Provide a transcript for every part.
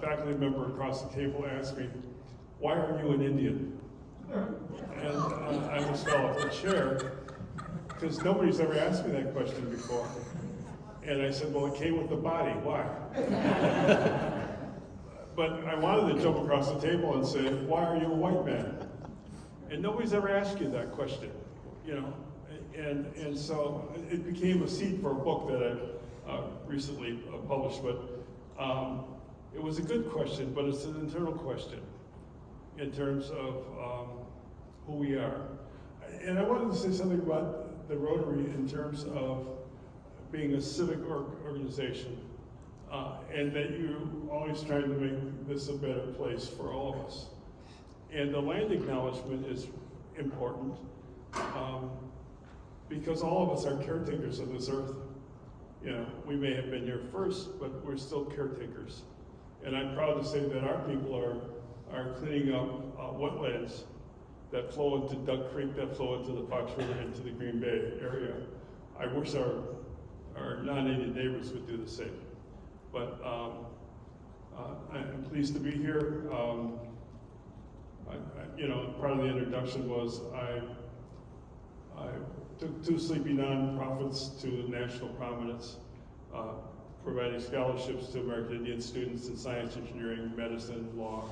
faculty member across the table asked me, "Why are you an Indian?" And I almost fell off the chair because nobody's ever asked me that question before. And I said, "Well, it came with the body. Why?" But I wanted to jump across the table and say, "Why are you a white man?" And nobody's ever asked you that question, you know. And so it became a seed for a book that I recently published. But it was a good question, but it's an internal question in terms of who we are. And I wanted to say something about the Rotary in terms of being a civic organization, and that you're always trying to make this a better place for all of us. And the land acknowledgement is important because all of us are caretakers of this earth. You know, we may have been here first, but we're still caretakers. And I'm proud to say that our people are cleaning up wetlands that flow into Duck Creek, that flow into the Fox River, into the Green Bay area. I wish our non-Indian neighbors would do the same. But I'm pleased to be here. You know, part of the introduction was I took 2 sleepy nonprofits to national prominence, providing scholarships to American Indian students in science, engineering, medicine, law.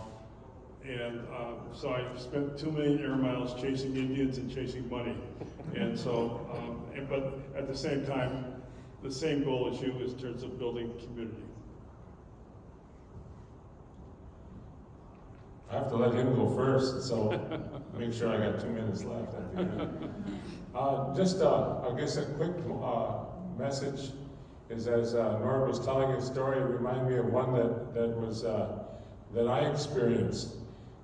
And so I spent 2 million air miles chasing Indians and chasing money. And so, but at the same time, the same goal as you in terms of building community. I have to let him go first, so make sure I got 2 minutes left at the end. Just, I guess a quick message is, as Norbert was telling his story, it reminded me of one that I experienced,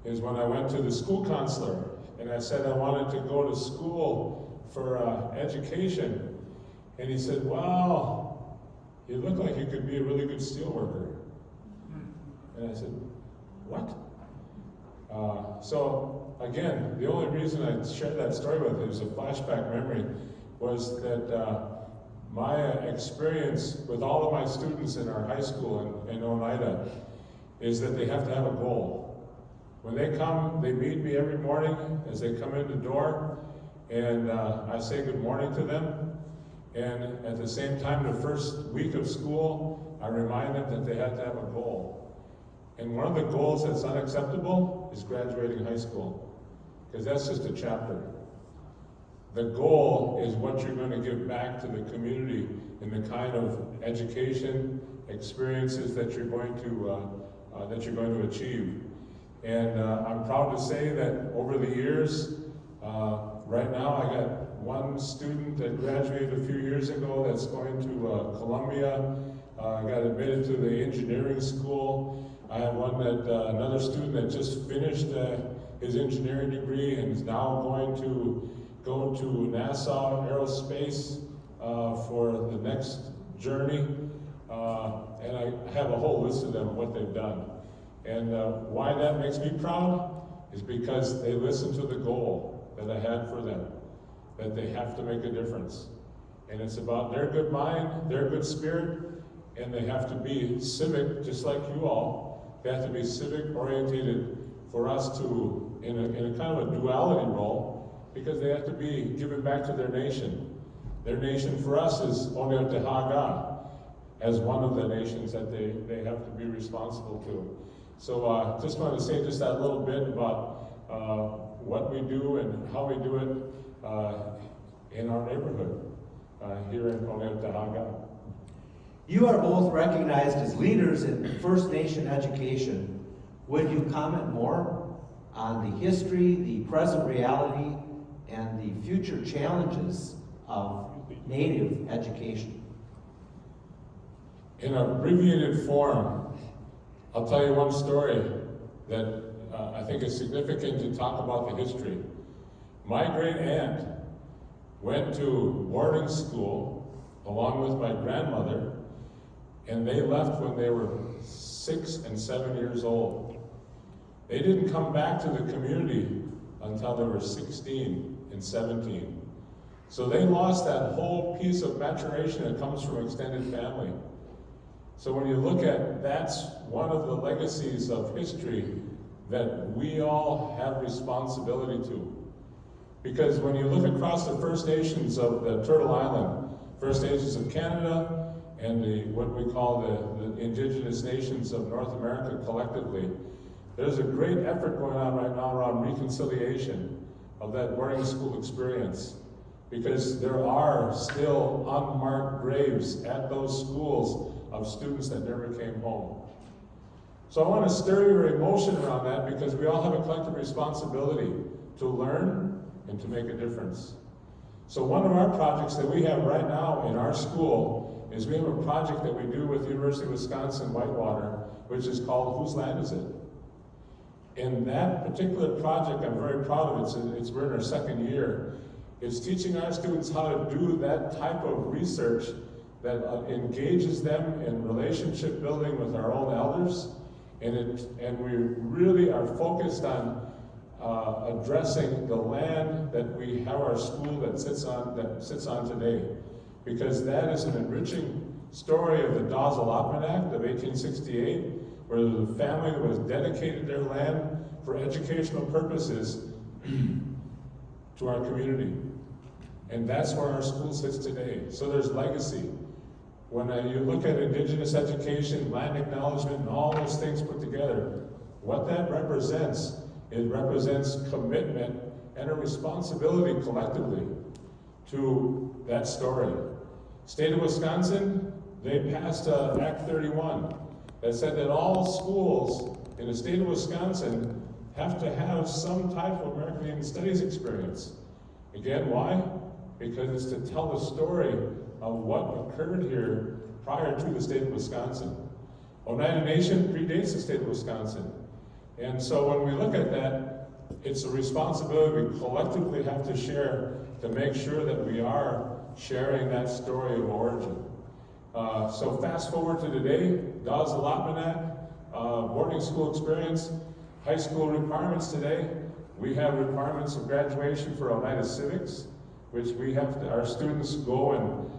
is when I went to the school counselor and I said I wanted to go to school for education. And he said, "Well, you look like you could be a really good steel worker." And I said, "What?" So again, the only reason I shared that story with you, as a flashback memory, was that my experience with all of my students in our high school in Oneida is that they have to have a goal. When they come, they meet me every morning as they come in the door, and I say good morning to them. And at the same time, the first week of school, I remind them that they have to have a goal. And one of the goals that's unacceptable is graduating high school, because that's just a chapter. The goal is what you're going to give back to the community in the kind of education, experiences that you're going to achieve. And I'm proud to say that over the years, right now I got one student that graduated a few years ago that's going to Columbia. I got admitted to the engineering school. I have one another student that just finished his engineering degree and is now going to go to Nassau Aerospace for the next journey. And I have a whole list of them, what they've done. And why that makes me proud is because they listened to the goal that I had for them, that they have to make a difference. And it's about their good mind, their good spirit, and they have to be civic, just like you all. They have to be civic oriented for us to, in a kind of a duality role, because they have to be giving back to their nation. Their nation for us is Oneida Nation, as one of the nations that they have to be responsible to. So just want to say just that little bit about what we do and how we do it in our neighborhood here in Oneida Nation. You are both recognized as leaders in First Nation education. Would you comment more on the history, the present reality, and the future challenges of Native education? In abbreviated form, I'll tell you one story that I think is significant to talk about the history. My great aunt went to boarding school along with my grandmother, and they left when they were 6 and 7 years old. They didn't come back to the community until they were 16 and 17. So they lost that whole piece of maturation that comes from extended family. So when you look at, that's one of the legacies of history that we all have responsibility to. Because when you look across the First Nations of the Turtle Island, First Nations of Canada, and what we call the Indigenous Nations of North America collectively, there's a great effort going on right now around reconciliation of that boarding school experience. Because there are still unmarked graves at those schools of students that never came home. So I want to stir your emotion around that, because we all have a collective responsibility to learn and to make a difference. So one of our projects that we have right now in our school is we have a project that we do with the University of Wisconsin Whitewater, which is called Whose Land Is It? In that particular project, I'm very proud of it. We're in our second year. It's teaching our students how to do that type of research that engages them in relationship building with our own elders, and we really are focused on addressing the land that we have our school that sits on today, because that is an enriching story of the Dawes Allotment Act of 1868, where the family was dedicated their land for educational purposes to our community. And that's where our school sits today. So there's legacy. When you look at Indigenous education, land acknowledgement, and all those things put together, what that represents, it represents commitment and a responsibility collectively to that story. State of Wisconsin, they passed Act 31 that said that all schools in the state of Wisconsin have to have some type of American Indian Studies experience. Again, why? Because it's to tell the story of what occurred here prior to the state of Wisconsin. Oneida Nation predates the state of Wisconsin. And so when we look at that, it's a responsibility we collectively have to share to make sure that we are sharing that story of origin. So fast forward to today, Dawes Allotment Act, boarding school experience, high school requirements today. We have requirements of graduation for Oneida Civics, which our students go and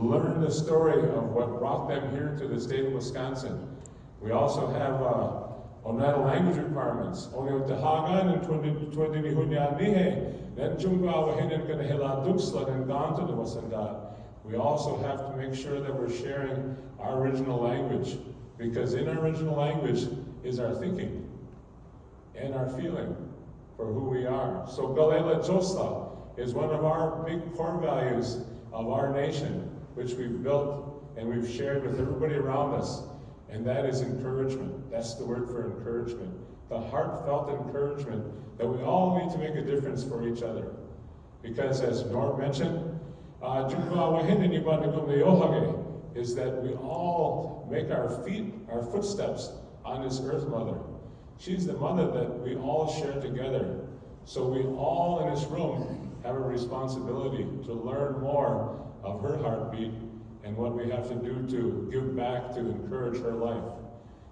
learn the story of what brought them here to the state of Wisconsin. We also have Oneida language requirements. We also have to make sure that we're sharing our original language, because in our original language is our thinking and our feeling for who we are. So Galela Josla is one of our big core values of our nation, which we've built and we've shared with everybody around us, and that is encouragement. That's the word for encouragement. The heartfelt encouragement that we all need to make a difference for each other. Because as Norbert mentioned, is that we all make our footsteps on this earth mother. She's the mother that we all share together. So we all in this room have a responsibility to learn more of her heartbeat and what we have to do to give back to encourage her life.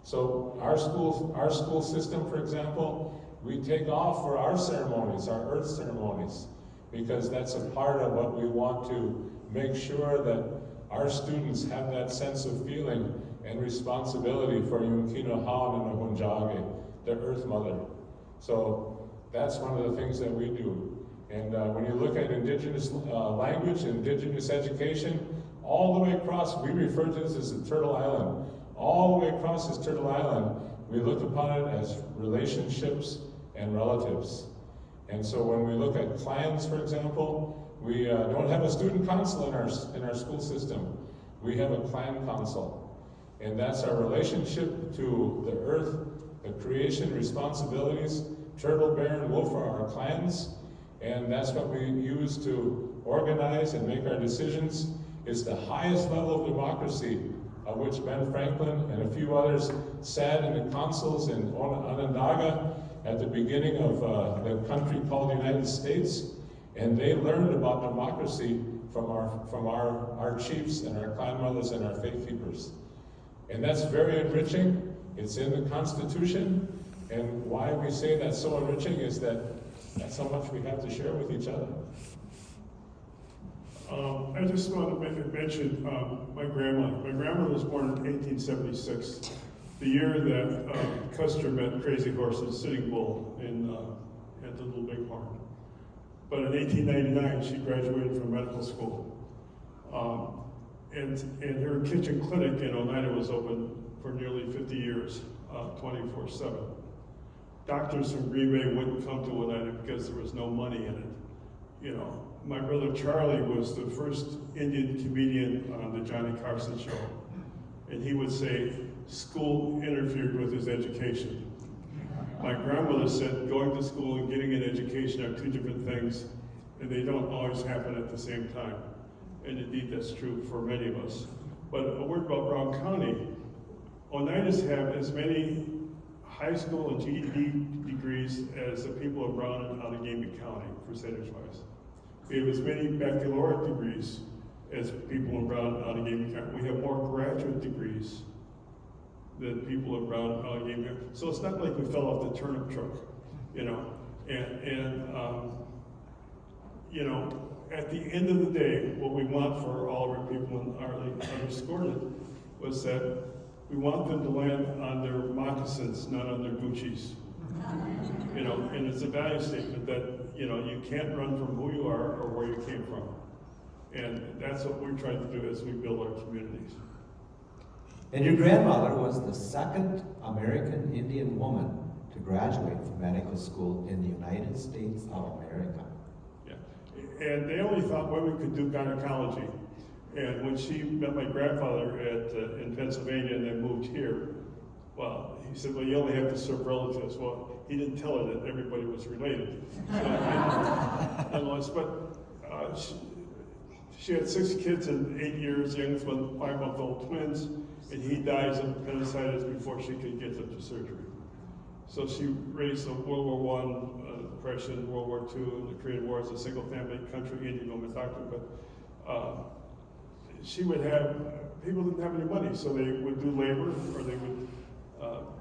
So our school system, for example, we take off for our ceremonies, our earth ceremonies, because that's a part of what we want to make sure that our students have that sense of feeling and responsibility for Yunkino Haun and Ahunjage, the Earth Mother. So that's one of the things that we do. And when you look at Indigenous language, Indigenous education, all the way across, we refer to this as the Turtle Island. All the way across this Turtle Island, we look upon it as relationships and relatives. And so when we look at clans, for example, we don't have a student council in our school system. We have a clan council. And that's our relationship to the earth, the creation responsibilities. Turtle, Bear, and Wolf are our clans. And that's what we use to organize and make our decisions. It's the highest level of democracy, of which Ben Franklin and a few others sat in the councils in Onondaga at the beginning of the country called the United States, and they learned about democracy from our chiefs and our clan mothers and our faith keepers. And that's very enriching. It's in the Constitution, and why we say that's so enriching is that that's how much we have to share with each other. I just want to mention my grandmother. My grandmother was born in 1876, the year that Custer met Crazy Horse's Sitting Bull at the Little Bighorn. But in 1899, she graduated from medical school. And her kitchen clinic in Oneida was open for nearly 50 years, 24/7. Doctors from Green Bay wouldn't come to Oneida because there was no money in it. You know, my brother Charlie was the first Indian comedian on the Johnny Carson show. And he would say, school interfered with his education. My grandmother said going to school and getting an education are two different things, and they don't always happen at the same time. And indeed, that's true for many of us. But a word about Brown County. Oneidas have as many high school and GED degrees as the people of Brown and Allegheny County, percentage-wise. We have as many baccalaureate degrees as people in Brown and Allegheny County. We have more graduate degrees than people in Brown and Allegheny County. So it's not like we fell off the turnip truck, you know. You know, at the end of the day, what we want for all of our people in Artley underscored it was that we want them to land on their moccasins, not on their Gucci's. You know, and it's a value statement that, you know, you can't run from who you are or where you came from. And that's what we're trying to do as we build our communities. And your grandmother was the second American Indian woman to graduate from medical school in the United States of America. Yeah, and they only thought women could do gynecology. And when she met my grandfather in Pennsylvania and they moved here, well, he said, well, you only have to serve relatives. Well, he didn't tell her that everybody was related. So, but she had 6 kids in 8 years, youngest one 5-month-old twins, and he dies of appendicitis before she could get them to surgery. So she raised a World War I, Depression, World War II, and the Korean War as a single-family country Indian woman doctor. But she would have, people didn't have any money, so they would do labor, or they would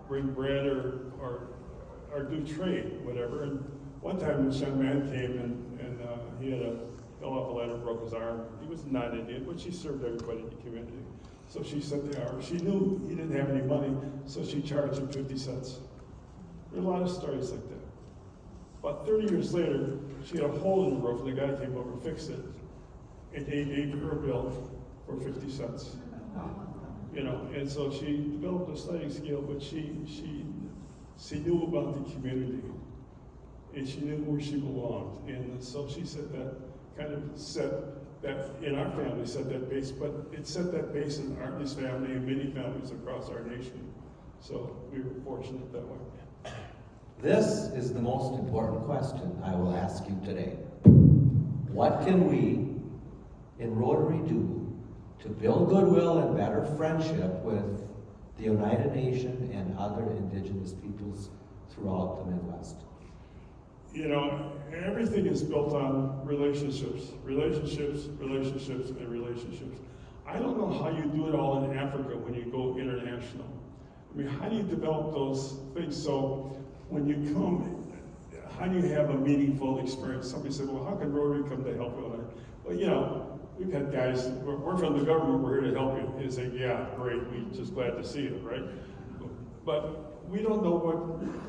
bring bread or do trade, whatever. And one time this young man came and he had fell off a ladder, broke his arm. He was not Indian, but she served everybody in the community. So she sent the hour. She knew he didn't have any money, so she charged him 50 cents. There are a lot of stories like that. About 30 years later, she had a hole in the roof, and the guy came over and fixed it. And he gave her a bill for 50 cents. You know, and so she developed a sliding scale, but she knew about the community, and she knew where she belonged. And so she said that kind of set that, in our family, set that base, but it set that base in Artley's family and many families across our nation. So we were fortunate that way. This is the most important question I will ask you today. What can we in Rotary do to build goodwill and better friendship with the Oneida Nation and other indigenous peoples throughout the Midwest? You know, everything is built on relationships, relationships, relationships, and relationships. I don't know how you do it all in Africa when you go international. I mean, how do you develop those things so when you come, how do you have a meaningful experience? Somebody said, well, how can Rotary come to help you? Well, you know, we've had guys, we're from the government, we're here to help you. And say, yeah, great, we're just glad to see you, right? But we don't know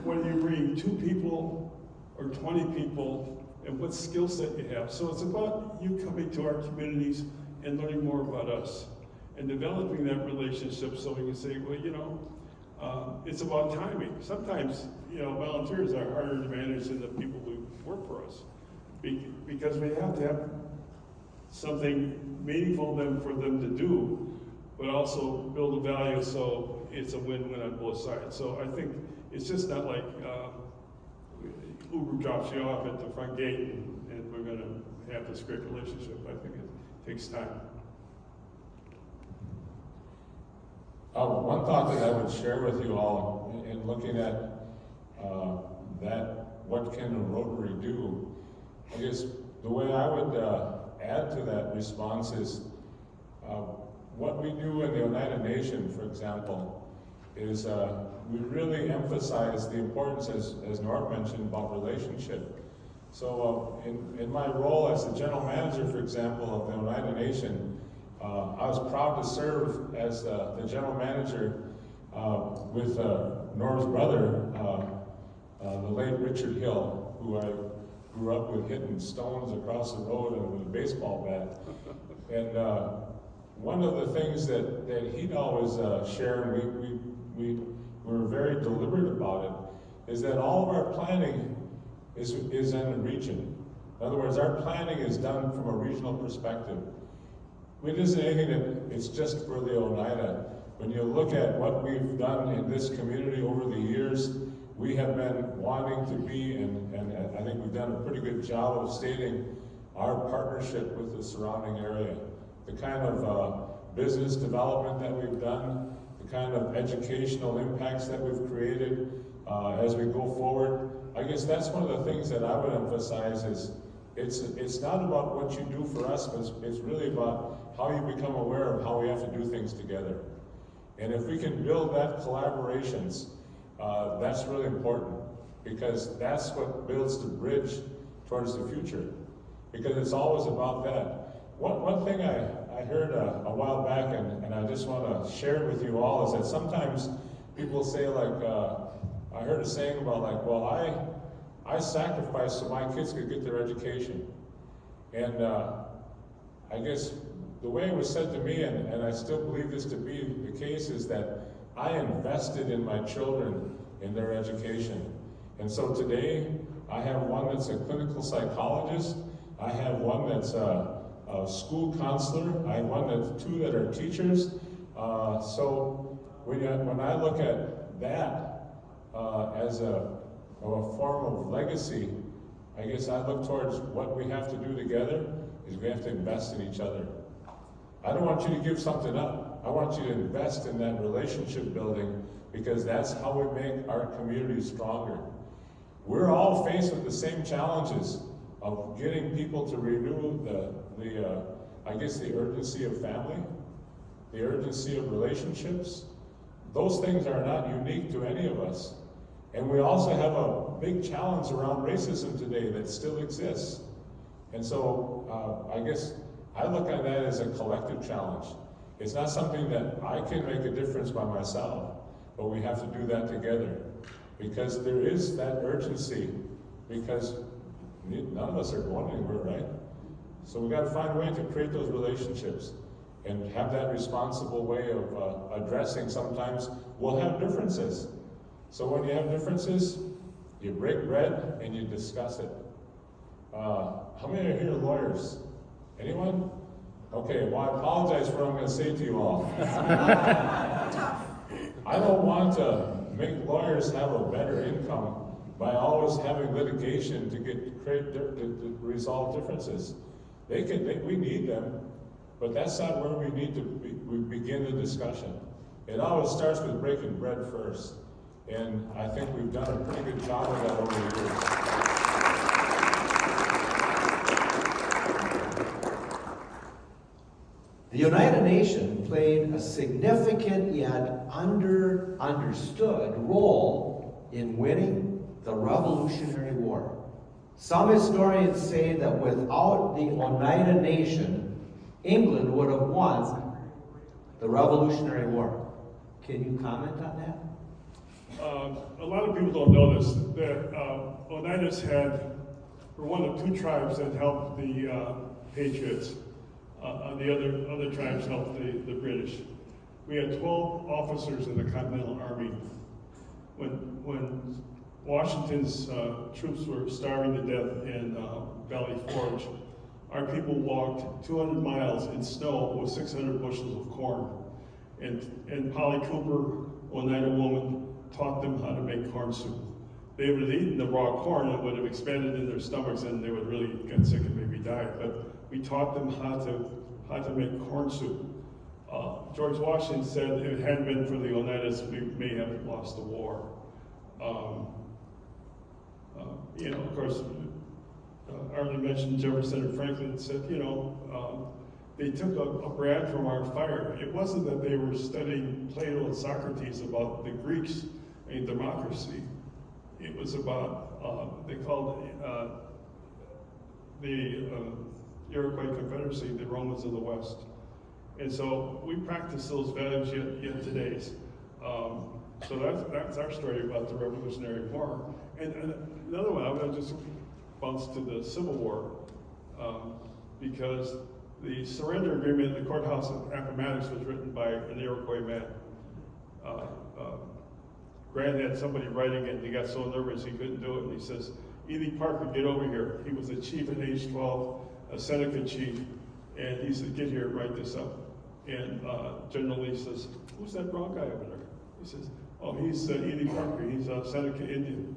whether you bring 2 people or 20 people and what skill set you have. So it's about you coming to our communities and learning more about us and developing that relationship so we can say, well, you know, it's about timing. Sometimes, you know, volunteers are harder to manage than the people who work for us because we have to have something meaningful for them to do, but also build a value so it's a win-win on both sides. So I think it's just not like Uber drops you off at the front gate and we're going to have this great relationship. I think it takes time. One thought that I would share with you all in looking at what can a Rotary do, I guess the way I would add to that response is what we do in the Oneida Nation, for example, is we really emphasize the importance, as Norbert mentioned, about relationship. So in my role as the general manager, for example, of the Oneida Nation, I was proud to serve as the general manager with Norb's brother, the late Richard Hill, who I grew up with hitting stones across the road and with a baseball bat. And one of the things that he'd always share, and we were very deliberate about it, is that all of our planning is in a region. In other words, our planning is done from a regional perspective. It isn't anything that it's just for the Oneida. When you look at what we've done in this community over the years, we have been wanting to be, and I think we've done a pretty good job of stating our partnership with the surrounding area. The kind of business development that we've done, the kind of educational impacts that we've created as we go forward. I guess that's one of the things that I would emphasize is it's not about what you do for us, but it's really about how you become aware of how we have to do things together. And if we can build that collaborations, that's really important, because that's what builds the bridge towards the future, because it's always about that. One thing I heard a while back, and I just want to share it with you all, is that sometimes people say, like, I heard a saying about, like, well, I sacrificed so my kids could get their education. And I guess the way it was said to me, and I still believe this to be the case, is that I invested in my children in their education. And so today, I have one that's a clinical psychologist, I have one that's a school counselor, I have two that are teachers. So when I look at that as a form of legacy, I guess I look towards what we have to do together is we have to invest in each other. I don't want you to give something up. I want you to invest in that relationship building, because that's how we make our community stronger. We're all faced with the same challenges of getting people to renew I guess the urgency of family, the urgency of relationships. Those things are not unique to any of us. And we also have a big challenge around racism today that still exists. And so I guess I look at that as a collective challenge. It's not something that I can make a difference by myself, but we have to do that together. Because there is that urgency, because none of us are going anywhere, right? So we got to find a way to create those relationships and have that responsible way of addressing. Sometimes we'll have differences. So when you have differences, you break bread and you discuss it. How many are here lawyers? Anyone? Okay, well, I apologize for what I'm going to say to you all. I don't want to make lawyers have a better income by always having litigation to resolve differences. We need them, but that's not where we need to we begin the discussion. It always starts with breaking bread first, and I think we've done a pretty good job of that over the years. The Oneida Nation played a significant yet understood role in winning the Revolutionary War. Some historians say that without the Oneida Nation, England would have won the Revolutionary War. Can you comment on that? A lot of people don't know this, that Oneidas were one of two tribes that helped the Patriots. The other tribes helped the British. We had 12 officers in the Continental Army. When Washington's troops were starving to death in Valley Forge, our people walked 200 miles in snow with 600 bushels of corn. And Polly Cooper, Oneida woman, taught them how to make corn soup. They would have eaten the raw corn, it would have expanded in their stomachs, and they would really get sick and maybe die. But we taught them how to make corn soup. George Washington said if it hadn't been for the Oneidas, we may have lost the war. Of course, Artley mentioned Jefferson and Franklin said, they took a brand from our fire. It wasn't that they were studying Plato and Socrates about the Greeks and democracy. It was about, they called the Iroquois Confederacy, the Romans of the West. And so we practice those values yet today. So that's our story about the Revolutionary War. And another one, I'm going to just bounce to the Civil War, because the surrender agreement in the courthouse of Appomattox was written by an Iroquois man. Grant had somebody writing it, and he got so nervous he couldn't do it, and he says, "Edie Parker, get over here." He was a chief at age 12, a Seneca chief, and he said, "Get here, write this up." And General Lee says, "Who's that brown guy over there?" He says, "Oh, he's Edie Parker, he's a Seneca Indian."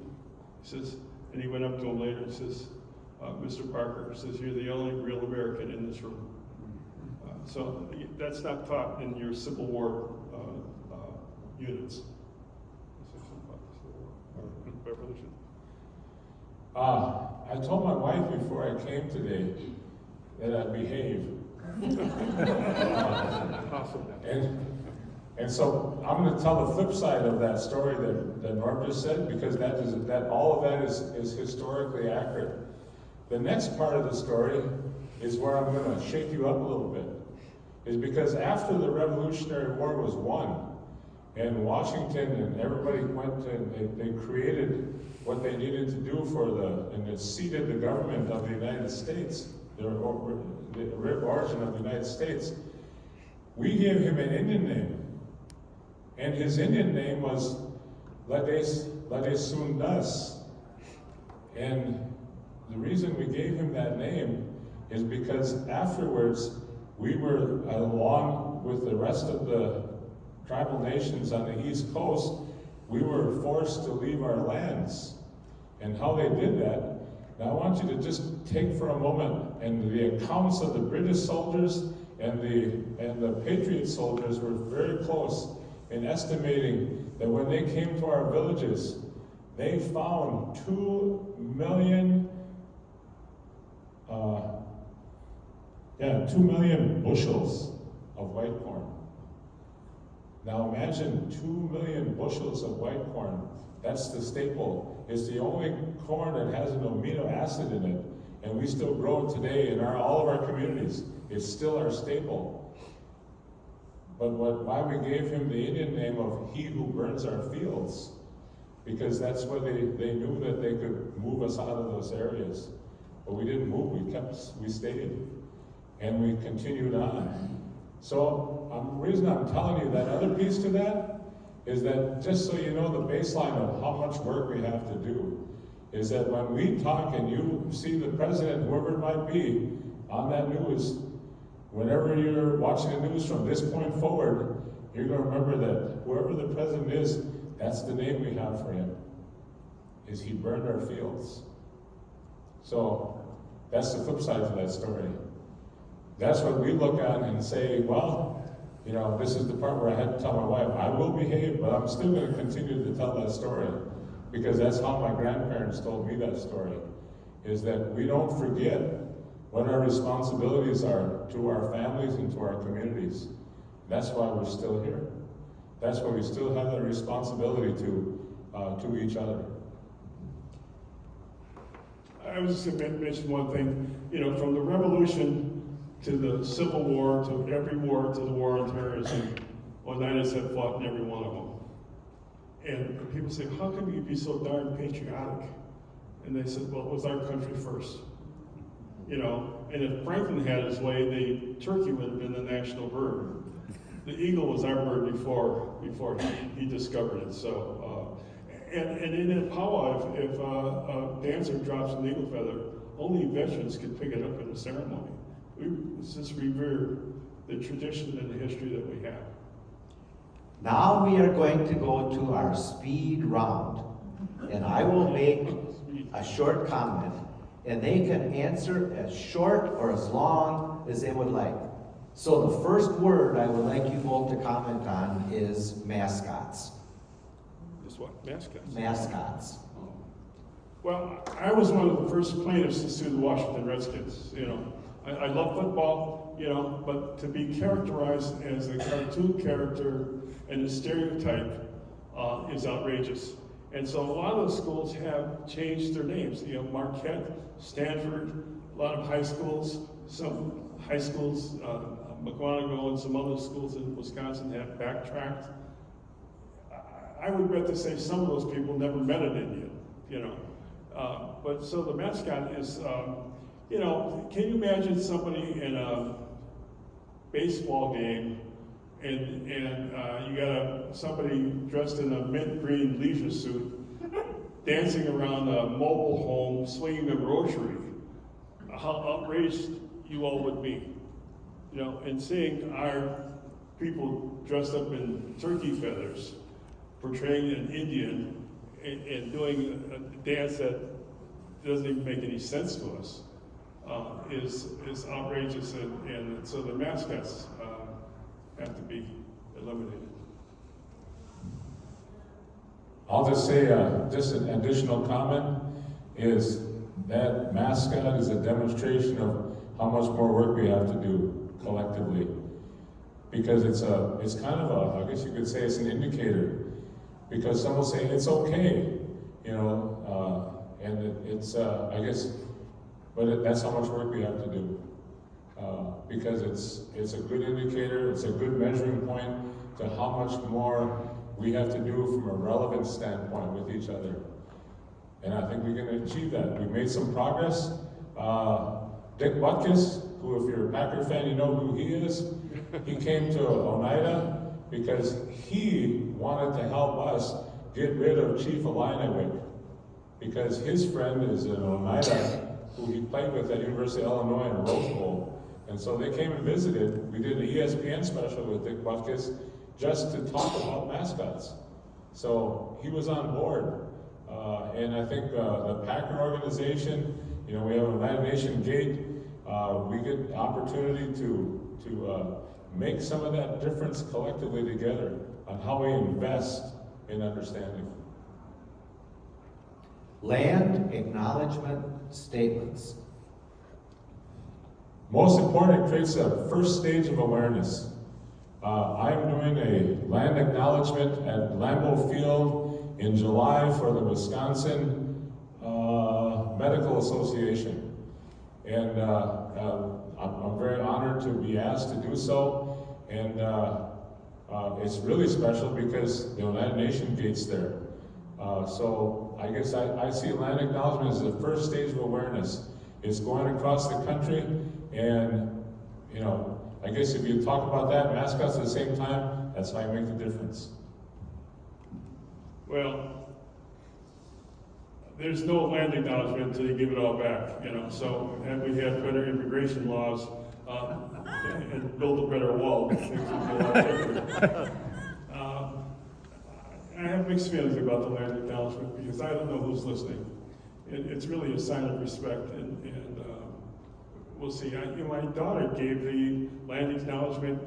He says, and he went up to him later and says, "Mr. Parker," says, "you're the only real American in this room." So that's not taught in your Civil War units. Revolution. I told my wife before I came today that I'd behave. And so I'm going to tell the flip side of that story that Norbert just said, because all of that is historically accurate. The next part of the story is where I'm going to shake you up a little bit, is because after the Revolutionary War was won, and Washington and everybody went and they created what they needed to do and it seated the government of the United States, the origin of the United States. We gave him an Indian name, and his Indian name was Ladesundas. And the reason we gave him that name is because afterwards we were, along with the rest of the tribal nations on the East Coast, we were forced to leave our lands. And how they did that, now I want you to just take for a moment, and the accounts of the British soldiers and the Patriot soldiers were very close in estimating that when they came to our villages, they found 2 million bushels of white corn. Now imagine 2 million bushels of white corn. That's the staple. It's the only corn that has an amino acid in it, and we still grow it today in all of our communities. It's still our staple. But why we gave him the Indian name of "He Who Burns Our Fields," because that's where they knew that they could move us out of those areas. But we didn't move. We stayed, and we continued on. So the reason I'm telling you that other piece to that is that, just so you know the baseline of how much work we have to do, is that when we talk and you see the president, whoever it might be, on that news, whenever you're watching the news from this point forward, you're going to remember that whoever the president is, that's the name we have for him, is he burned our fields. So that's the flip side to that story. That's what we look at and say, well, you know, this is the part where I had to tell my wife, I will behave, but I'm still going to continue to tell that story, because that's how my grandparents told me that story, is that we don't forget what our responsibilities are to our families and to our communities. That's why we're still here. That's why we still have that responsibility to each other. I was just going to mention one thing. You know, from the Revolution to the Civil War, to every war, to the war on terrorism, Oneidas had fought in every one of them. And people say, how can you be so darn patriotic? And they said, well, it was our country first. You know, and if Franklin had his way, the turkey would have been the national bird. The eagle was our bird before he discovered it. So, and in Powwow, if a dancer drops an eagle feather, only veterans could pick it up in a ceremony. We just revere the tradition and the history that we have. Now we are going to go to our speed round, and I will make a short comment, and they can answer as short or as long as they would like. So the first word I would like you both to comment on is mascots. Just what? Mascots? Mascots. Well, I was one of the first plaintiffs to sue the Washington Redskins. You know, I love football, you know, but to be characterized as a cartoon character and a stereotype is outrageous. And so a lot of the schools have changed their names. You know, Marquette, Stanford, lot of high schools, some high schools, McGonigal and some other schools in Wisconsin have backtracked. I would bet to say some of those people never met an Indian, you know. But so the mascot is, you know, can you imagine somebody in a baseball game and you got somebody dressed in a mint green leisure suit dancing around a mobile home swinging a rosary? How outraged you all would be, you know, and seeing our people dressed up in turkey feathers portraying an Indian and doing a dance that doesn't even make any sense to us is outrageous, and so the mascots have to be eliminated. I'll just say, just an additional comment is that mascot is a demonstration of how much more work we have to do collectively. Because it's kind of a, I guess you could say it's an indicator. Because some will say it's okay, you know, and it's, I guess, but that's how much work we have to do. Because it's a good indicator, it's a good measuring point to how much more we have to do from a relevant standpoint with each other. And I think we can achieve that. We've made some progress. Dick Butkus, who if you're a Packer fan, you know who he is. He came to Oneida because he wanted to help us get rid of Chief Illiniwek, because his friend is in Oneida, who he played with at University of Illinois in a Rose Bowl. And so they came and visited. We did an ESPN special with Dick Butkus just to talk about mascots. So he was on board. And I think the Packer organization, you know, we have a Oneida Nation gate. We get the opportunity to make some of that difference collectively together on how we invest in understanding. Land acknowledgement statements. Most important, it creates a first stage of awareness. I'm doing a land acknowledgement at Lambeau Field in July for the Wisconsin Medical Association. And I'm very honored to be asked to do so. And it's really special because the Oneida Nation gate's there. So I guess I see land acknowledgement as the first stage of awareness. It's going across the country, and you know, I guess if you talk about that, mascots at the same time, that's how you make the difference. Well, there's no land acknowledgement until you give it all back, you know. So had we had better immigration laws and build a better wall, things would be a lot different. I have mixed feelings about the land acknowledgement because I don't know who's listening. It's really a sign of respect, and we'll see. My daughter gave the land acknowledgement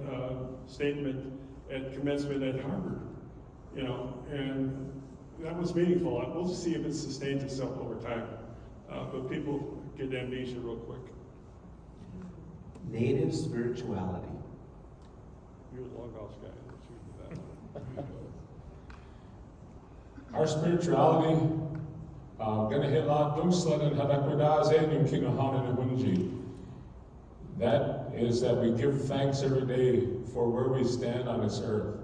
statement at commencement at Harvard, you know, and that was meaningful. We'll just see if it sustains itself over time. But people get amnesia real quick. Native spirituality. You're the longhouse guy. Let's read that one. Our spirituality, gonna hit la dungslan and hadakwadaze and kinahan and hunji. That is that we give thanks every day for where we stand on this earth.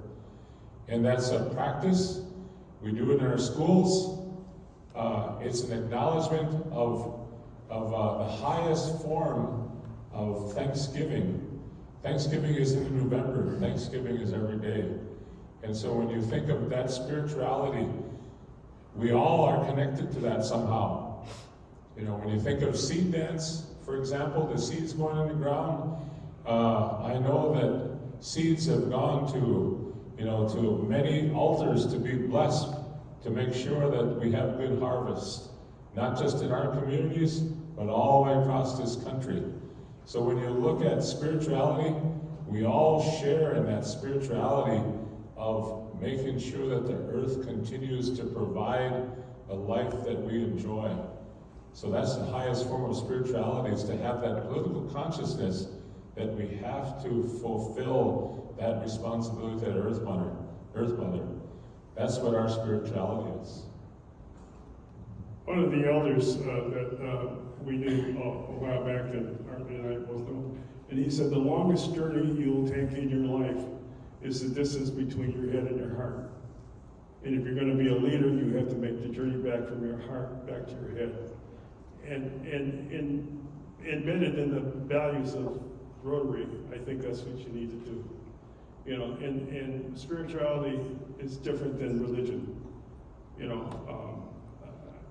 And that's a practice. We do it in our schools. It's an acknowledgement of the highest form of Thanksgiving. Thanksgiving is in November. Thanksgiving is every day. And so when you think of that spirituality, we all are connected to that somehow. You know, when you think of seed dance, for example, the seeds going in the ground, I know that seeds have gone to, you know, to many altars to be blessed, to make sure that we have good harvest, not just in our communities, but all the way across this country. So when you look at spirituality, we all share in that spirituality of making sure that the earth continues to provide a life that we enjoy. So that's the highest form of spirituality, is to have that political consciousness that we have to fulfill that responsibility to the Earth Mother. That's what our spirituality is. One of the elders that we knew a while back, and Artley and I both know, and he said the longest journey you'll take in your life is the distance between your head and your heart. And if you're going to be a leader, you have to make the journey back from your heart back to your head. And embedded in the values of Rotary, I think that's what you need to do. You know, and spirituality is different than religion. You know,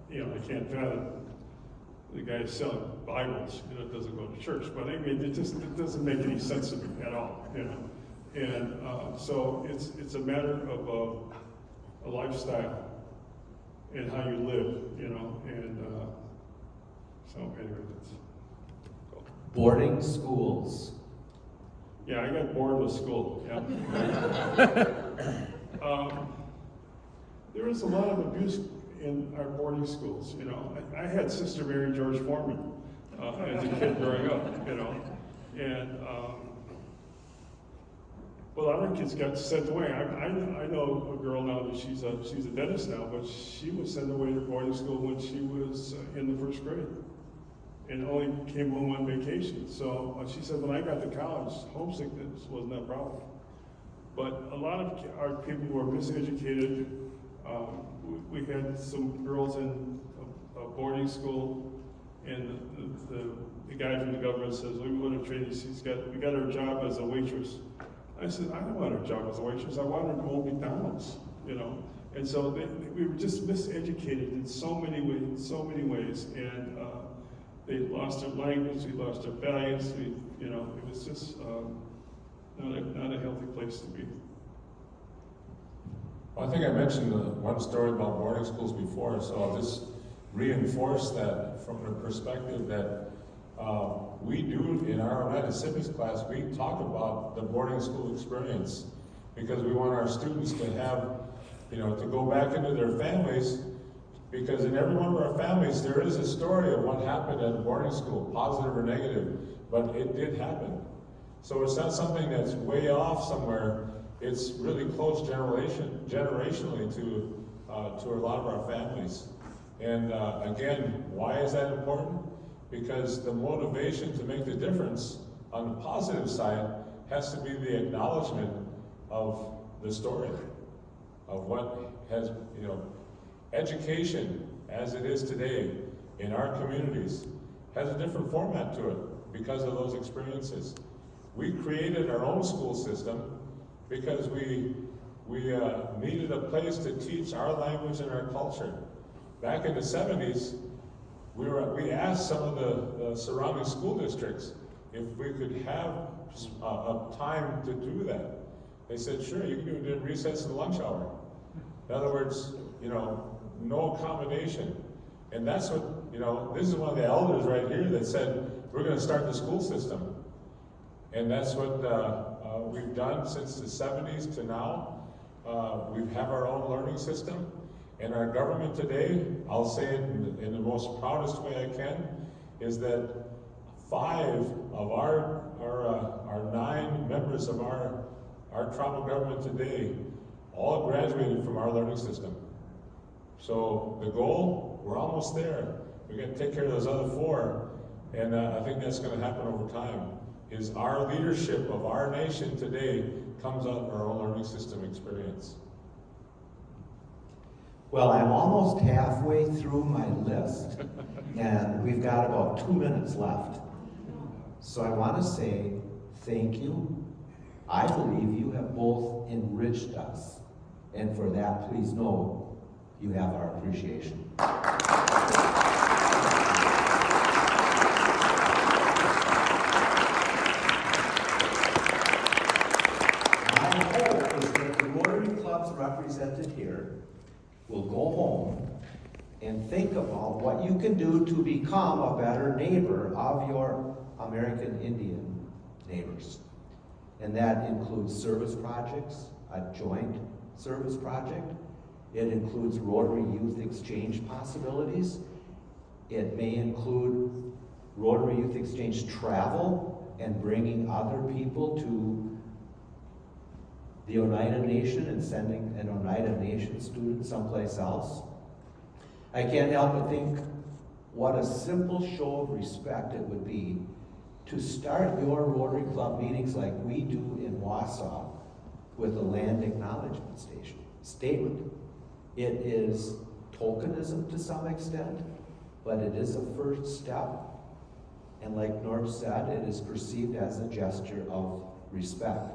I can't fathom the guy selling Bibles, doesn't go to church. But I mean, it doesn't make any sense to me at all, And so it's a matter of a lifestyle and how you live, and so anyway, that's cool. Boarding schools. Yeah, I got bored with school, yeah. There was a lot of abuse in our boarding schools, I had Sister Mary George Foreman as a kid growing up, and well, our kids got sent away. I know a girl now that she's a dentist now, but she was sent away to boarding school when she was in the first grade, and only came home on vacation. So she said, when I got to college, homesickness wasn't a problem. But a lot of our people were miseducated. We had some girls in a boarding school, and the guy from the government says, we want to train you. We got her job as a waitress. I said, I don't want her job as a waitress. I want her to own McDonald's, And so we were just miseducated in so many ways, and they lost their language, we lost their values. It was just not a healthy place to be. Well, I think I mentioned one story about boarding schools before, so I'll just reinforce that from the perspective that we do in our Oneida Civics class. We talk about the boarding school experience because we want our students to have, to go back into their families, because in every one of our families there is a story of what happened at a boarding school, positive or negative, but it did happen. So it's not something that's way off somewhere. It's really close generationally to a lot of our families. And again, why is that important? Because the motivation to make the difference on the positive side has to be the acknowledgement of the story, of what has, education as it is today in our communities has a different format to it because of those experiences. We created our own school system because we needed a place to teach our language and our culture. Back in the 70s, we asked some of the surrounding school districts if we could have a time to do that. They said, sure, you can do it in recess and lunch hour. In other words, no accommodation. And that's what, this is one of the elders right here that said, we're going to start the school system. And that's what we've done since the 70s to now. We have our own learning system. And our government today, I'll say it in the most proudest way I can, is that 5 of our 9 members of our tribal government today all graduated from our learning system. So the goal, we're almost there. We're going to take care of those other 4, and I think that's going to happen over time, is our leadership of our nation today comes out of our own learning system experience. Well, I'm almost halfway through my list, and we've got about 2 minutes left. So I want to say thank you. I believe you have both enriched us, and for that, please know you have our appreciation. My hope is that the Rotary Clubs represented here will go home and think about what you can do to become a better neighbor of your American Indian neighbors. And that includes service projects, a joint service project. It includes Rotary Youth Exchange possibilities. It may include Rotary Youth Exchange travel and bringing other people to the Oneida Nation and sending an Oneida Nation student someplace else. I can't help but think what a simple show of respect it would be to start your Rotary Club meetings like we do in Wausau with a land acknowledgement statement. It is tokenism to some extent, but it is a first step. And like Norb said, it is perceived as a gesture of respect.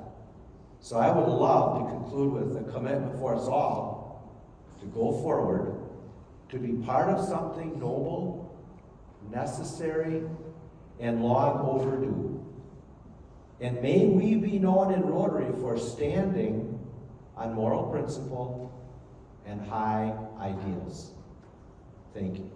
So I would love to conclude with a commitment for us all to go forward, to be part of something noble, necessary, and long overdue. And may we be known in Rotary for standing on moral principle and high ideals. Thank you.